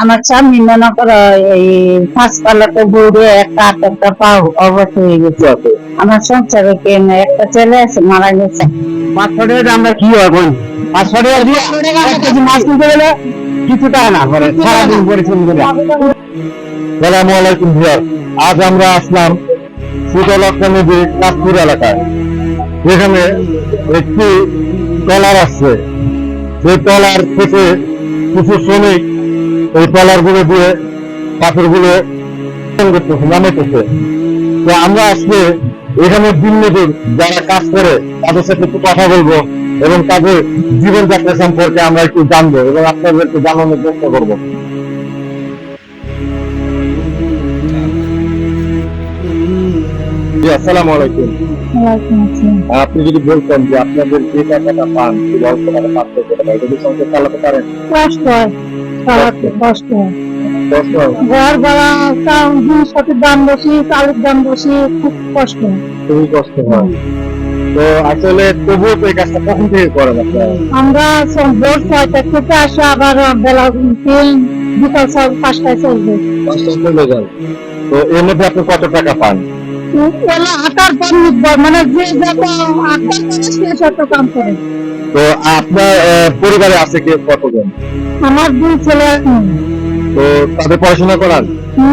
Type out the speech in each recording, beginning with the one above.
আমার স্বামী মনে করো এই পাঁচপালাতে ঘুরে একটা একটা পাও অবশ হয়ে গেছে। আমার সংসারে কেন একটা ছেলে আছে মারা গেছে। 500 টাকা আমরা কি হয় বোন? 500 টাকা দিয়ে 1 কেজি মাছ কিনতে গেলে কিছু টাকা না করে সারাদিন পরিশ্রম করে। আসসালামু আলাইকুম ভিউয়ার, আজ আমরা আসলাম শীতলক্ষা নদীর কাশপুর এলাকায়। যেখানে একটি ট্রলার আসছে, সেই ট্রলার থেকে কিছু শ্রমিক এই ট্রলার গুলো দিয়ে পাথরগুলো করতেছে, নামাইতেছে। তো আমরা আজকে এখানে দিন মজুর যারা কাজ করে তাদের সাথে একটু কথা বলবো এবং তাদের জীবনযাত্রা সম্পর্কে আমরা একটু জানবো এবং আপনাদেরকে জানানোর চেষ্টা করবো। আসসালামু আলাইকুম। আপনি যদি বলতেন যে আপনাদের যে টাকাটা পান, যে অল্প টাকা 500 টাকা, এটা কি সংসার চালাতে পারেন? কষ্ট হয়, চালাতে কষ্ট হয়। কষ্ট হয়? ঘর ভাড়া, জিনিসপত্রের দাম বেশি, চালের দাম বেশি, খুব কষ্ট হয়। খুবই কষ্ট হয়। তো আসলে তবুও তো এই কাজটা কখন থেকে করেন আপনারা? আমরা ভোর 6টা থেকে আসা, আবার বেলা বিকাল 5টায় চলবে। 5টায় চলে যান। তো এর মধ্যে আপনি কত টাকা পান? আটার পর নির্ভর, মানে যে যত আটটার পরে সে তত কাম করে। তো আপনার পরিবারে আছে কে, কতজন? আমার 2 ছেলে। তো তাদের পড়াশোনা করান?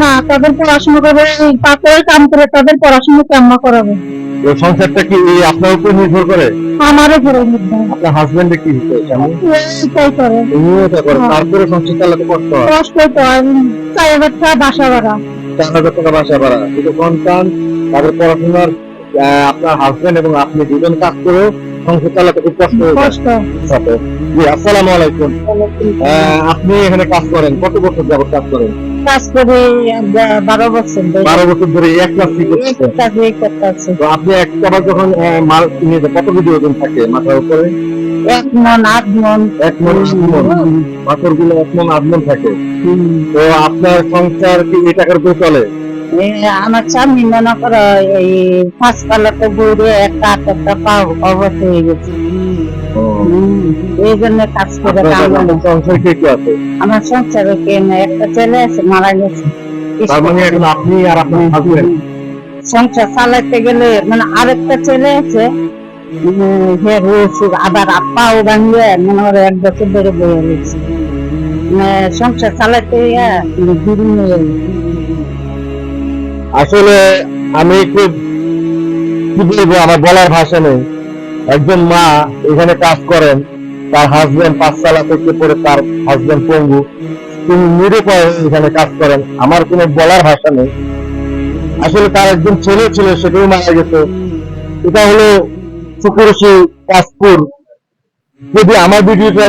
না, তাদের পড়াশোনা করে, পাথরের কাম করে তাদের পড়াশোনা কেমন করাবো? তো সংসারটা কি আপনার উপর নির্ভর করে? আমার উপরে নির্ভর। আপনার হাজবেন্ড কি তাই করে, তারপরে সংসার চালাতে কষ্ট হয়? কষ্ট তো হয়। 4,000 টাকা বাসা ভাড়া, 4,000 টাকা বাসা ভাড়া, দুটো সন্তান, তাদের পড়াশোনার, আপনার হাজবেন্ড এবং আপনি দুজন কাজ করেও সংসার চালাতে খুব কষ্ট হয়ে কষ্ট। জি, আসসালামু আলাইকুম। আপনি এখানে কাজ করেন, কত বছর যাবত কাজ করেন? কাজ করে 12 বছর ধরে। 12 বছর ধরে এক কাজ করতেছেন। কাজই করতেছে। তো আপনি একটা যখন মাল নিয়ে কত কেজি ওজন থাকে মাথার উপরে? 1 মণ 8 মণ। 1 মণ 8 মণ পাথরগুলো 1 মণ 8 মণ থাকে। তো আপনার সংসার কি এই টাকার উপরে চলে? আমার স্বামী মনে করো এই পাঁচপালাতে ঘুরে একটা একটা পাও অবশ হয়ে গেছে। এই জন্য কাজ করে। সংসার কে কে আছে? আমার সংসারে কেন একটা ছেলে আছে মারা গেছে। তার মানে এখন আপনি আর আপনার হাজবেন্ড সংসার চালাতে গেলে, মানে আরেকটা ছেলে আছে, আবার পাও ভাঙিয়ে মনে হয় 1 বছর ধরে বয়ে গেছে। সংসার চালাতে আসলে আমি খুব কি বলবো, আমার বলার ভাষা নেই। একজন মা এখানে কাজ করেন, তার হাজবেন্ড 5 সালা থেকে পরে তার হাজবেন্ড পঙ্গু, তিনি নিরুপায় এখানে কাজ করেন। আমার কোনো বলার ভাষা নেই। আসলে তার একজন ছেলে ছিল, সেটাও মারা গেছে। এটা হলো সুপুরুষী কাশপুর। যদি আমার ভিডিওটা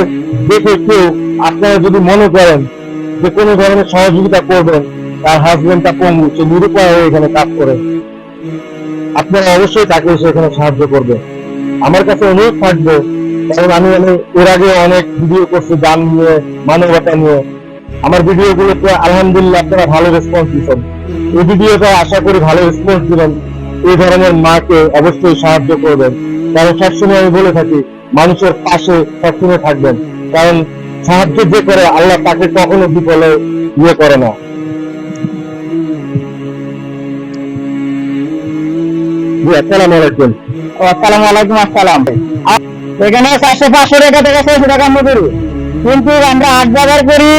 দেখে কেউ আপনারা যদি মনে করেন যে কোনো ধরনের সহযোগিতা করবেন, তার হাজবেন্ডটা পঙ্গু, সে নিরুপায় হয়ে এখানে কাজ করে, আপনারা অবশ্যই তাকে সেখানে সাহায্য করবে। আমার কাছে অনুরোধ থাকবে, কারণ আমি এর আগে অনেক ভিডিও করছি গান নিয়ে, মানবতা নিয়ে। আমার ভিডিও গুলোতে আলহামদুলিল্লাহ আপনারা ভালো রেসপন্স দিচ্ছেন। এই ভিডিওটা আশা করি ভালো রেসপন্স দিবেন। এই ধরনের মাকে অবশ্যই সাহায্য করবেন, কারণ সবসময় আমি বলে থাকি মানুষের পাশে সবসময় থাকবেন, কারণ সাহায্য যে করে আল্লাহ তাকে কখনো বিফলে করে না। জি, আসসালামু আলাইকুম। আসসালামু আলাইকুম। আসসালাম। এখানে 400-500 টাকা থেকে 600 টাকা আমরা করি, কিন্তু আমরা 8 বাজার করি,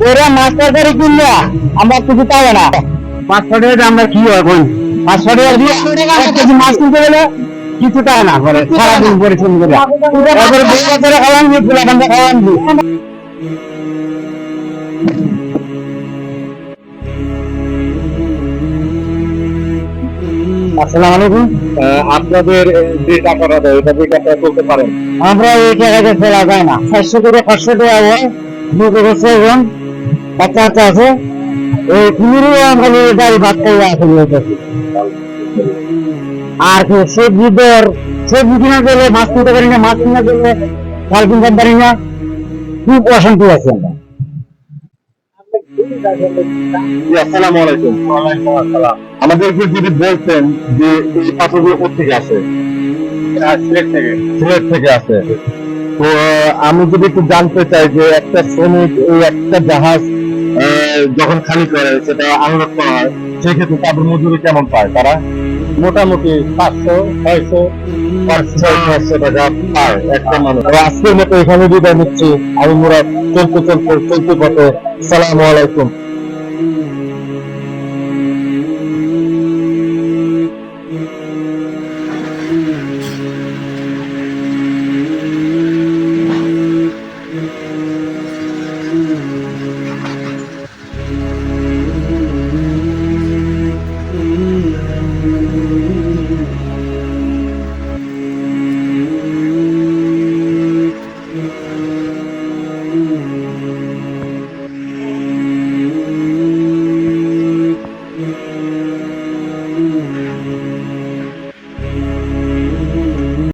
ওরা মাছ তরকারি কিনলে আমরা কিছু পাবো না। 500 টাকা আমরা কি হয় বোন? 500 টাকা দিয়ে 1 কেজি মাছ কিনতে গেলে কিছু টাকা না করে সারাদিন পরিশ্রম করে। তারপরে বছরে খাওয়ান দিই, ফুলাবান্ধা খাওয়ান দিই। আসসালামু আলাইকুম। আপনাদের যে টাকাটা দেয় এটা দিয়ে আপনারা চলতে পারেন? আমরা এই টাকাতে ফেলা যায় না। 400 করে 500 টাকা হয়, 2 বছর এবং বাচ্চা আছে। এই কুমিরও আমরা গাড়ি ভাত খাইয়া আসি। আর সবজি দর, সবজি কিনা গেলে মাছ কিনতে পারি না, মাছ কিনা গেলে ফল কিনতে পারি না, খুব অশান্তি আছে আমরা। আসসালামু আলাইকুম। আমাদেরকে যদি বলতেন যে এই পাথরগুলো কোথেকে আসে? সিলেট থেকে আসে। তো আমি যদি একটু জানতে চাই যে একটা শ্রমিক এই একটা জাহাজ যখন খালি করে সেটা আনলোড করা হয়, সেক্ষেত্রে তাদের মজুরি কেমন পায় তারা? মোটামুটি 500-600 টাকা পায় একটা মানুষ। আজকের মতো এখানে বিদায় নিচ্ছি। আমি মুরাদ, চলতে পথে। সালামু আলাইকুম।